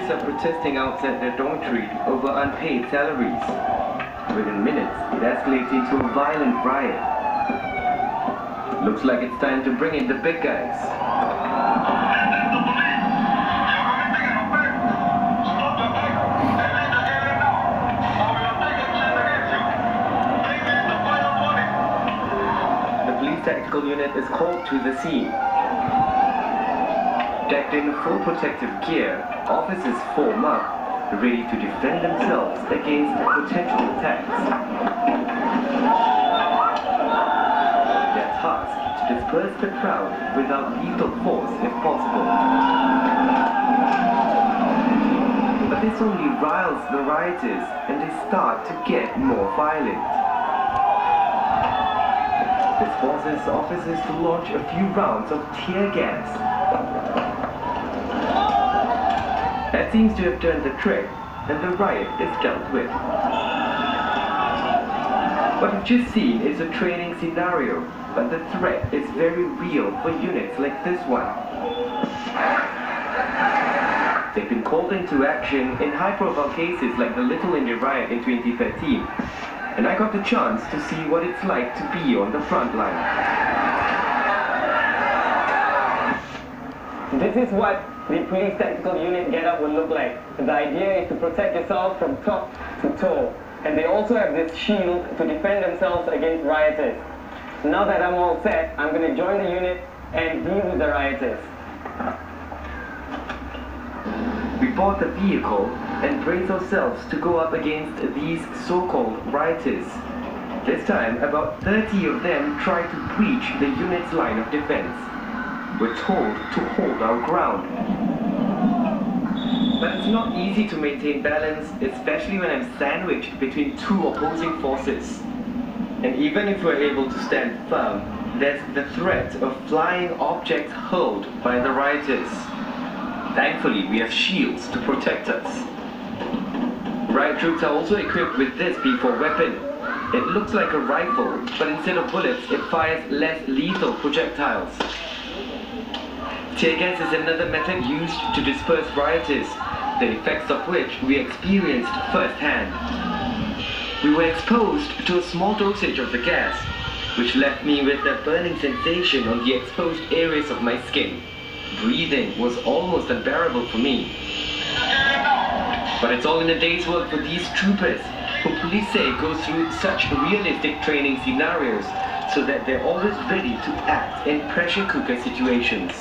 Rioters are protesting outside their dormitory over unpaid salaries. Within minutes, it escalates into a violent riot. Looks like it's time to bring in the big guys. The police tactical unit is called to the scene. Decked in full protective gear, officers form up, ready to defend themselves against potential attacks. Their task to disperse the crowd without lethal force if possible. But this only riles the rioters and they start to get more violent. This forces officers to launch a few rounds of tear gas. That seems to have turned the trick, and the riot is dealt with. What you've just seen is a training scenario, but the threat is very real for units like this one. They've been called into action in high-profile cases like the Little India riot in 2013, and I got the chance to see what it's like to be on the front line. This is what the police tactical unit getup will look like. The idea is to protect yourself from top to toe. And they also have this shield to defend themselves against rioters. Now that I'm all set, I'm going to join the unit and deal with the rioters. We board the vehicle and brace ourselves to go up against these so-called rioters. This time, about 30 of them try to breach the unit's line of defense. We're told to hold our ground. But it's not easy to maintain balance, especially when I'm sandwiched between two opposing forces. And even if we're able to stand firm, there's the threat of flying objects hurled by the rioters. Thankfully, we have shields to protect us. Riot troops are also equipped with this P4 weapon. It looks like a rifle, but instead of bullets, it fires less lethal projectiles. Tear gas is another method used to disperse rioters, the effects of which we experienced firsthand. We were exposed to a small dosage of the gas, which left me with a burning sensation on the exposed areas of my skin. Breathing was almost unbearable for me. But it's all in a day's work for these troopers, who police say go through such realistic training scenarios so that they're always ready to act in pressure cooker situations.